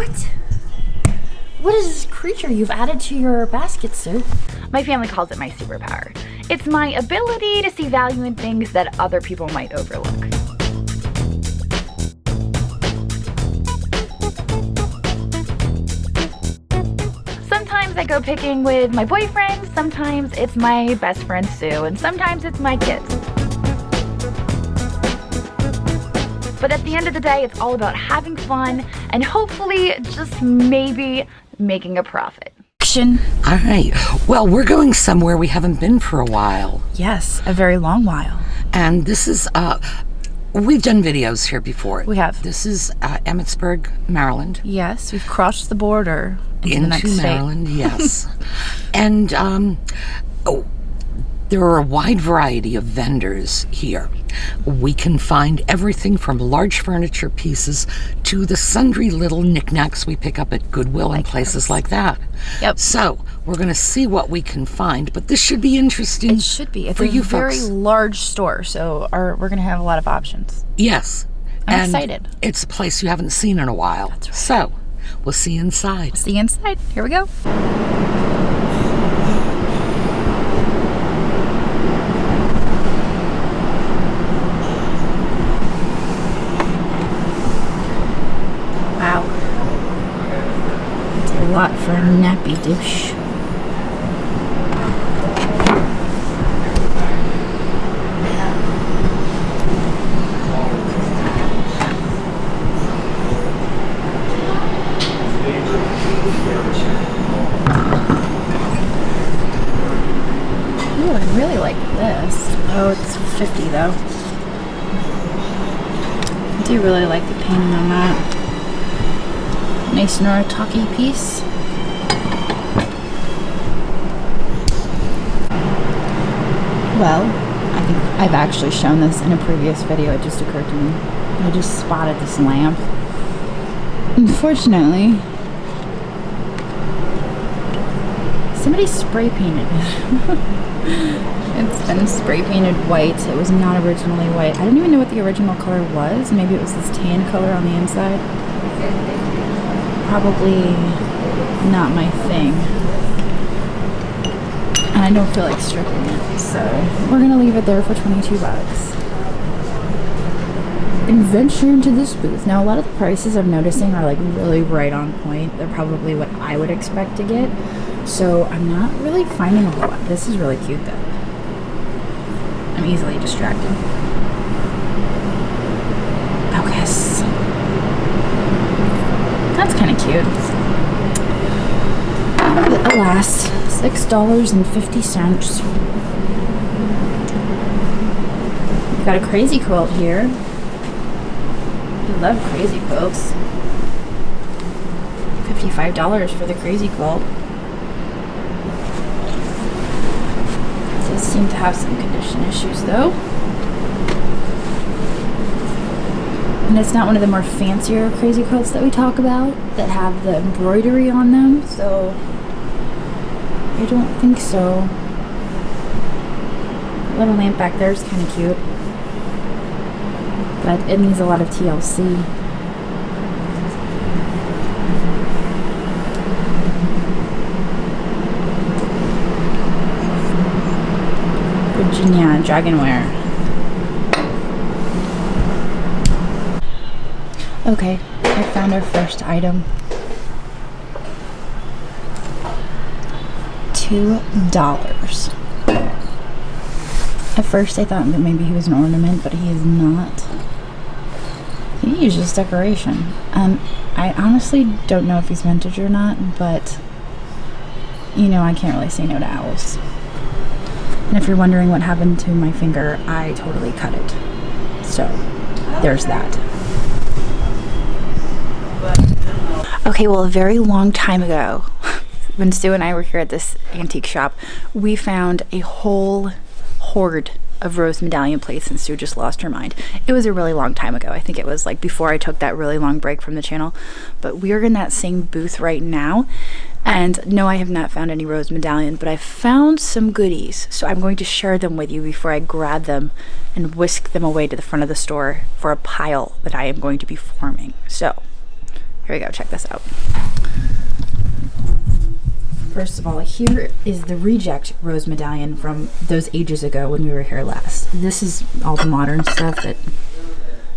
What? What is this creature you've added to your basket, Sue? My family calls it my superpower. It's my ability to see value in things that other people might overlook. Sometimes I go picking with my boyfriend, sometimes it's my best friend Sue, and sometimes it's my kids. But at the end of the day, it's all about having fun and hopefully just maybe making a profit. All right. Well, we're going somewhere we haven't been for a while. Yes, a very long while. And this is, we've done videos here before. We have. This is Emmitsburg, Maryland. Yes, we've crossed the border into the next Maryland, state. Yes. And there are a wide variety of vendors here. We can find everything from large furniture pieces to the sundry little knickknacks we pick up at Goodwill and places like that. Yep. So we're going to see what we can find, but this should be interesting. It should be. It's for a you very folks. Large store, so we're going to have a lot of options. Yes. I'm and excited. It's a place you haven't seen in a while. That's right. So we'll see you inside. See you inside. Here we go. Wow. It's a lot for a nappy dish. Ooh, I really like this. Oh, it's $50 though. I do really like the painting on that. Nice Noritake piece. Well, I think I've actually shown this in a previous video. It just occurred to me. I just spotted this lamp. Unfortunately, somebody spray painted it. It's been spray painted white. It was not originally white. I don't even know what the original color was. Maybe it was this tan color on the inside. Probably not my thing. And I don't feel like stripping it, so we're gonna leave it there for $22. And venture into this booth. Now a lot of the prices I'm noticing are like really right on point. They're probably what I would expect to get. So I'm not really finding a whole lot. This is really cute though. I'm easily distracted. Focus. That's kind of cute. But alas, $6.50. We've got a crazy quilt here. We love crazy quilts. $55 for the crazy quilt. It does seem to have some condition issues though. And it's not one of the more fancier crazy quilts that we talk about that have the embroidery on them, so I don't think so. The little lamp back there is kind of cute, but it needs a lot of TLC. Virginia Dragonware. Okay, I found our first item. $2. At first I thought that maybe he was an ornament, but he is not. He is just decoration. I honestly don't know if he's vintage or not, but you know I can't really say no to owls. And if you're wondering what happened to my finger, I totally cut it. So, there's that. Okay, well, a very long time ago, when Sue and I were here at this antique shop, we found a whole hoard of rose medallion plates, and Sue just lost her mind. It was a really long time ago. I think it was like before I took that really long break from the channel. But we are in that same booth right now. And no, I have not found any rose medallion, but I found some goodies. So I'm going to share them with you before I grab them and whisk them away to the front of the store for a pile that I am going to be forming. So Here we go, check this out. First of all, here is the reject rose medallion from those ages ago when we were here last. This is all the modern stuff that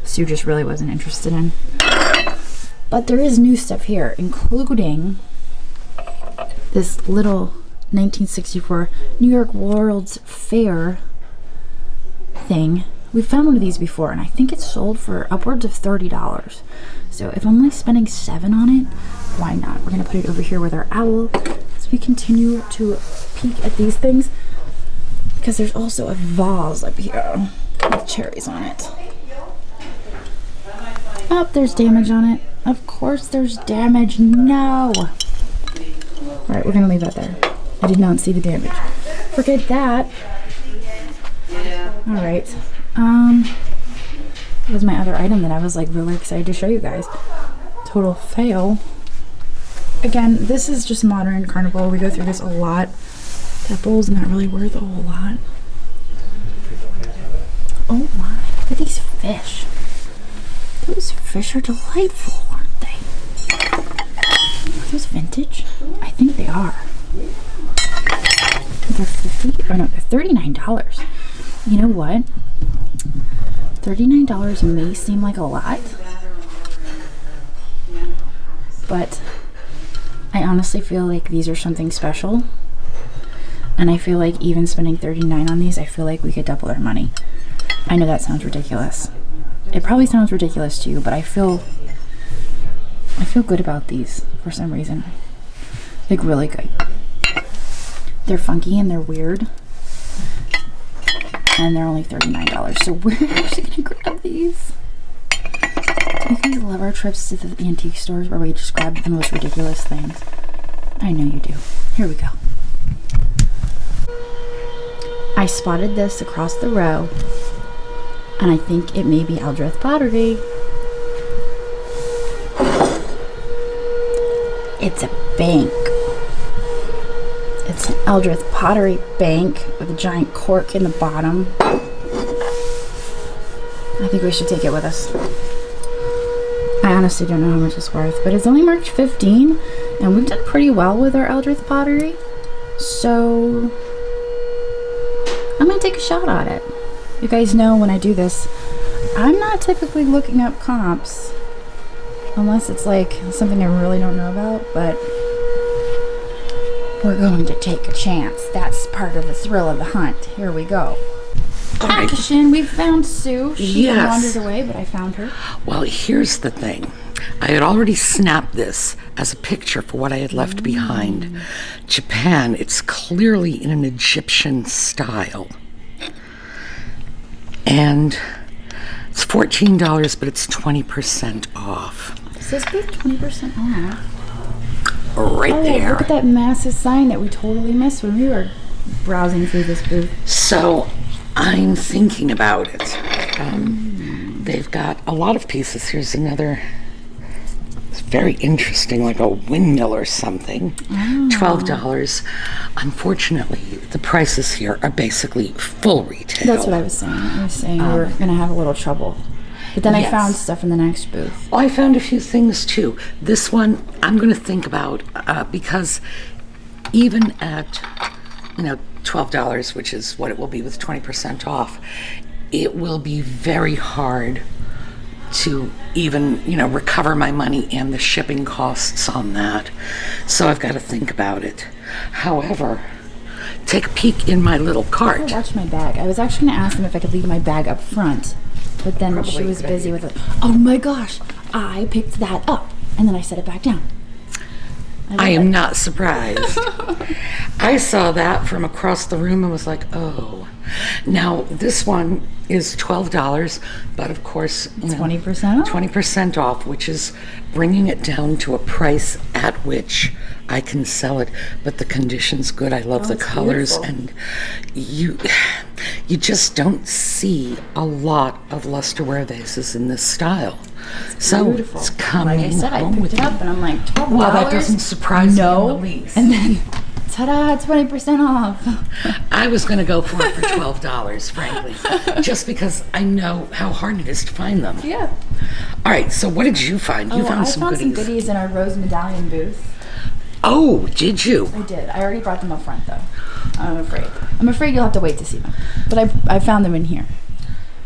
Sue just really wasn't interested in. But there is new stuff here, including this little 1964 New York World's Fair thing. We found one of these before, and I think it's sold for upwards of $30. So if I'm only spending $7 on it, why not? We're gonna put it over here with our owl as we continue to peek at these things, because there's also a vase up here with cherries on it. Oh, there's damage on it. Of course there's damage. No. All right, we're gonna leave that there. I did not see the damage. Forget that. All right. That was my other item that I was like really excited to show you guys. Total fail. Again, this is just modern carnival. We go through this a lot. That bowl's not really worth a whole lot. Oh my, look at these fish. Those fish are delightful, aren't they? Are those vintage? I think they are. They're $50, or no, they're $39. You know what? $39 may seem like a lot, but I honestly feel like these are something special. And I feel like even spending $39 on these, I feel like we could double our money. I know that sounds ridiculous. It probably sounds ridiculous to you, but I feel good about these for some reason. Like really good. They're funky and they're weird. And they're only $39. So we're actually gonna grab these. Do you guys love our trips to the antique stores where we just grab the most ridiculous things? I know you do. Here we go. I spotted this across the row, and I think it may be Eldrith pottery. It's a bank. It's an Eldrith pottery bank with a giant cork in the bottom. I think we should take it with us. I honestly don't know how much it's worth, but it's only marked 15, and we've done pretty well with our Eldrith pottery. So I'm gonna take a shot at it. You guys know when I do this, I'm not typically looking up comps unless it's like something I really don't know about, but we're going to take a chance. That's part of the thrill of the hunt. Here we go. Action! We found Sue. She wandered away, but I found her. Well, here's the thing. I had already snapped this as a picture for what I had left behind. Japan, it's clearly in an Egyptian style. And it's $14, but it's 20% off. Is this booth 20% off? Right there. Look at that massive sign that we totally missed when we were browsing through this booth. So I'm thinking about it. They've got a lot of pieces. Here's another. It's very interesting, like a windmill or something. $12. Unfortunately, the prices here are basically full retail. That's what I was saying. I was saying we were going to have a little trouble. But then I found stuff in the next booth. Oh, I found a few things too. This one I'm going to think about because even at, $12, which is what it will be with 20% off, it will be very hard to even, recover my money and the shipping costs on that. So I've got to think about it. However, take a peek in my little cart. Watch my bag. I was actually going to ask them if I could leave my bag up front, but then she was busy with it. Oh my gosh, I picked that up and then I set it back down. I am not surprised. I saw that from across the room and was like, oh. Now, this one is $12, but of course, 20% off? 20% off, which is bringing it down to a price at which I can sell it. But the condition's good. I love the colors, and you just don't see a lot of lusterware vases in this style. So it's coming. Like I said, I picked it up and I'm like, $12? Well, that doesn't surprise me in the least. And then, ta-da, 20% off. I was going to go for it for $12, frankly, just because I know how hard it is to find them. Yeah. All right, so what did you find? You found I some found goodies. some goodies in our rose medallion booth. Oh, did you? I did. I already brought them up front though. I'm afraid. I'm afraid you'll have to wait to see them. But I found them in here.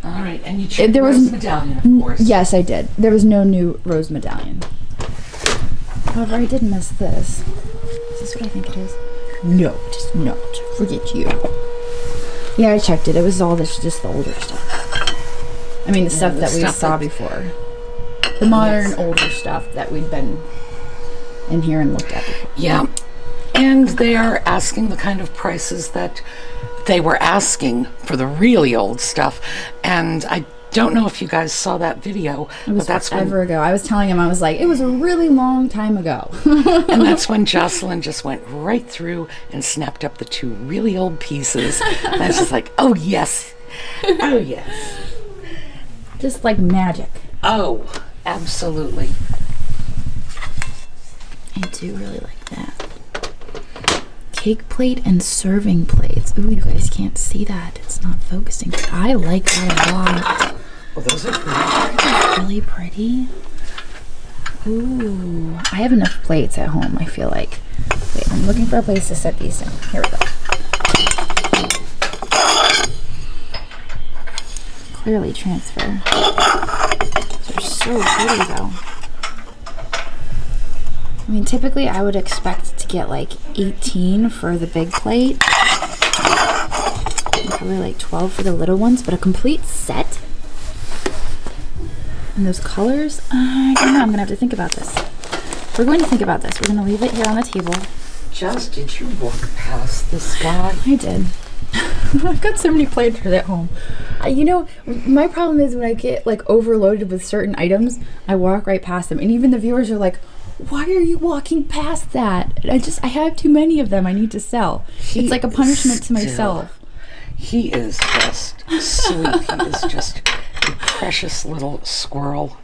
All right, and you checked There was Rose Medallion, of course. Yes, I did. There was no new rose medallion. However, I did miss this. Is this what I think it is? No, it is not. Forget you. Yeah, I checked it. It was all this, just the older stuff. I mean, the stuff the that we stuff saw that- before. The modern, Yes. older stuff that we'd been in here and looked at before. Yeah, and they are asking the kind of prices that they were asking for the really old stuff. And I don't know if you guys saw that video, It was but that's when forever ago. I was telling him, I was like, it was a really long time ago. and that's when Jocelyn just went right through and snapped up the 2 really old pieces. And I was just like, oh yes, oh yes, Just like magic. oh absolutely. I do really like that. Cake plate and serving plates. Ooh, you guys can't see that. It's not focusing. I like that a lot. Well, those are pretty. Really pretty. Ooh, I have enough plates at home, I feel like. Wait, I'm looking for a place to set these down. Here we go. Clearly transfer. They're so pretty though. I mean, typically I would expect to get like 18 for the big plate. And probably like 12 for the little ones, but a complete set? And those colors? I don't know. I'm going to have to think about this. We're going to think about this. We're going to leave it here on the table. Just did you walk past this guy? I did. I've got so many planters at home. You know, my problem is when I get like overloaded with certain items, I walk right past them. And even the viewers are like, why are you walking past that? And I have too many of them I need to sell. It's like a punishment to myself. He is just sweet. He is just a precious little squirrel.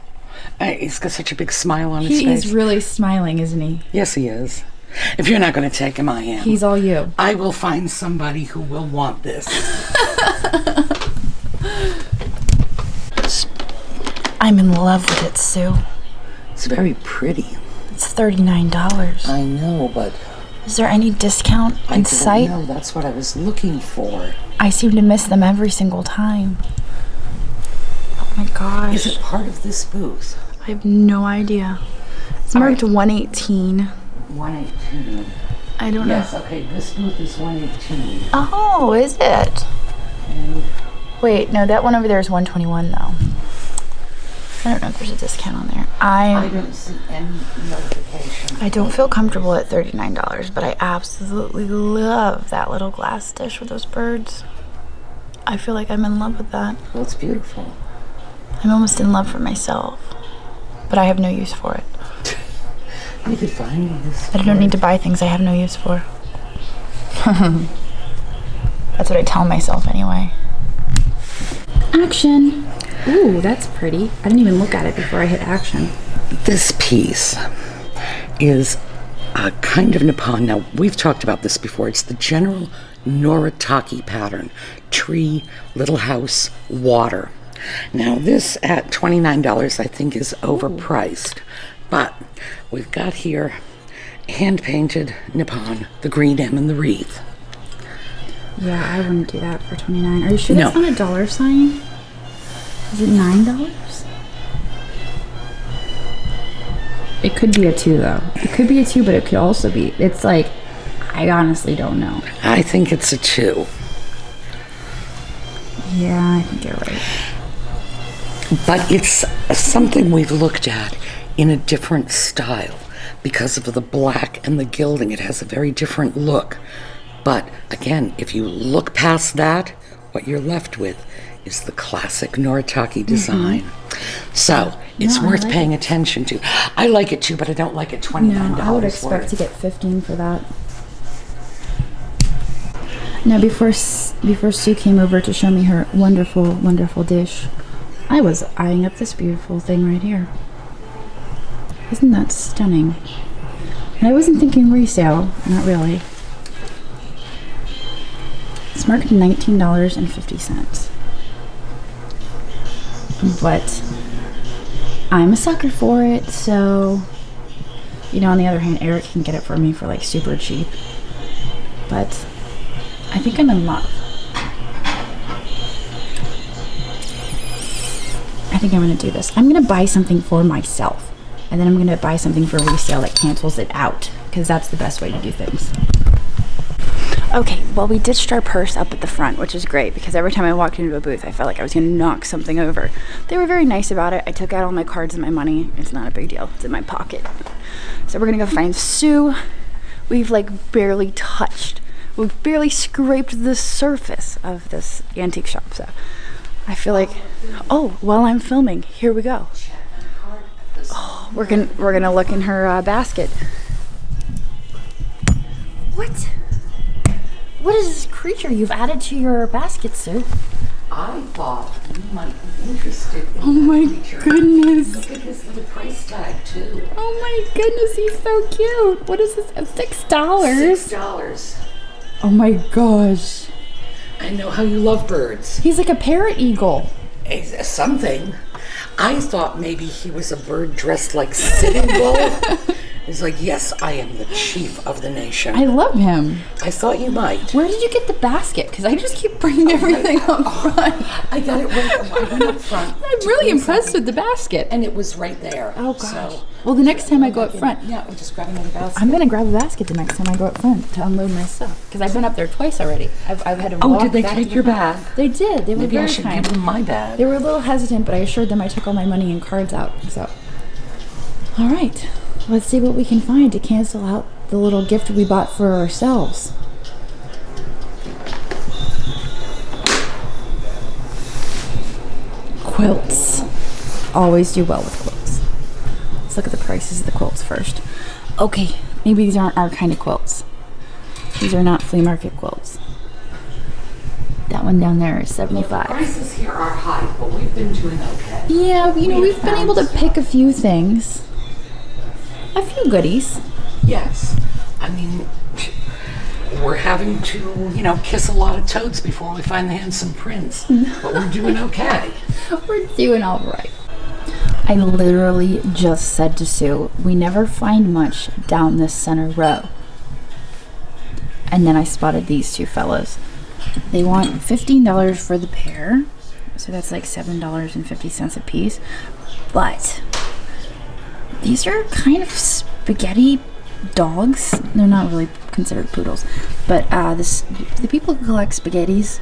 He's got such a big smile on his He face. is really smiling, isn't he? Yes, he is. If you're not going to take him, I am. He's all you. I will find somebody who will want this. I'm in love with it, Sue. It's very pretty. It's $39. I know, but Is there any discount I in don't sight? know. That's what I was looking for. I seem to miss them every single time. Oh my gosh. Is it part of this booth? I have no idea. It's marked 118. 118. I don't Yes, know. okay, this booth is 118. Oh, is it? And Wait, no, that one over there is 121 though. I don't know if there's a discount on there. I don't see any notification. I don't feel comfortable at $39, but I absolutely love that little glass dish with those birds. I feel like I'm in love with that. Well, it's beautiful. I'm almost in love for myself, but I have no use for it. You could find this. But I don't need to buy things I have no use for. That's what I tell myself anyway. Action! Ooh, that's pretty. I didn't even look at it before I hit action. This piece is a kind of Nippon. Now, we've talked about this before. It's the general Noritake pattern. Tree, little house, water. Now, this at $29 I think is overpriced. But we've got here hand-painted Nippon, the green M and the wreath. Yeah, I wouldn't do that for $29. Are you sure No. that's not a dollar sign? Is it $9? It could be a 2 though. It could be a 2, but it could also be. It's like, I honestly don't know. I think it's a 2. Yeah, I think you're right. But it's something we've looked at in a different style because of the black and the gilding. It has a very different look. But again, if you look past that, what you're left with is the classic Noritake design. So it's No, I worth like paying attention to. I like it too, but I don't like it $29 No, I would expect worth. to get 15 for that. Now, before Sue came over to show me her wonderful, wonderful dish, I was eyeing up this beautiful thing right here. Isn't that stunning? And I wasn't thinking resale, not really. It's marked $19.50. But I'm a sucker for it, so, you know, on the other hand, Eric can get it for me for like super cheap. But I think I'm in love. I think I'm gonna do this. I'm gonna buy something for myself, and then I'm gonna buy something for resale that cancels it out, because that's the best way to do things. Okay, well, we ditched our purse up at the front, which is great, because every time I walked into a booth, I felt like I was gonna knock something over. They were very nice about it. I took out all my cards and my money. It's not a big deal. It's in my pocket. So we're gonna go find Sue. We've like barely touched. We've barely scraped the surface of this antique shop. So I feel like, oh, while I'm filming, here we go. Oh, we're gonna look in her basket. What? What is this creature you've added to your basket, Sue? I thought you might be interested in Oh my goodness. Look at his little price tag, too. Oh my goodness, he's so cute. What is this? $6? $6. Oh my gosh. I know how you love birds. He's like a parrot eagle. Something. I thought maybe he was a bird dressed like Sitting Bull. He's like, yes, I am the chief of the nation. I love him. I thought you might. Where did you get the basket? Because I just keep bringing everything up front. I got it I went up front. I'm really impressed with the basket. And it was right there. Oh gosh. So, well, the next time I go up front, yeah, we'll just grab another basket. I'm gonna grab a basket the next time I go up front to unload my stuff. Because I've been up there twice already. I've had to walk. Oh, did they back take to your the front. bag? They did. They were Maybe I very should kind. give them my bag. They were a little hesitant, but I assured them I took all my money and cards out. So, all right, let's see what we can find to cancel out the little gift we bought for ourselves. Quilts. Always do well with quilts. Let's look at the prices of the quilts first. Okay, maybe these aren't our kind of quilts. These are not flea market quilts. That one down there is $75. The prices here are high, but we've been doing okay. Yeah, you know, we've been able to pick a few things. A few goodies. Yes. I mean, we're having to, you know, kiss a lot of toads before we find the handsome prince. But we're doing okay. We're doing all right. I literally just said to Sue, we never find much down this center row. And then I spotted these two fellas. They want $15 for the pair. So that's like $7.50 a piece. But these are kind of spaghetti dogs. They're not really considered poodles. But the people who collect spaghettis,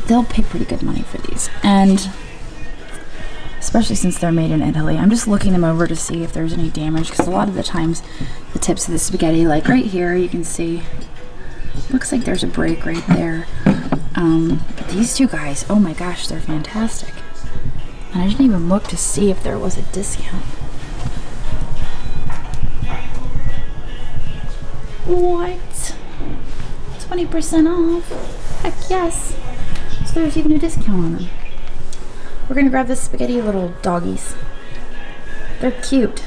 they'll pay pretty good money for these. And especially since they're made in Italy. I'm just looking them over to see if there's any damage, because a lot of the times the tips of the spaghetti, like right here, you can see, looks like there's a break right there. But these two guys, oh my gosh, they're fantastic. And I didn't even look to see if there was a discount. What? 20% off? Heck yes. So there's even a discount on them. We're gonna grab the spaghetti little doggies. They're cute.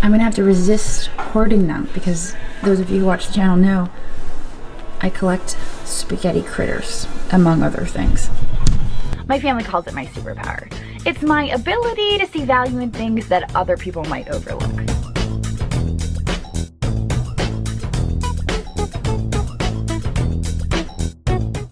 I'm gonna have to resist hoarding them, because those of you who watch the channel know I collect spaghetti critters, among other things. My family calls it my superpower. It's my ability to see value in things that other people might overlook.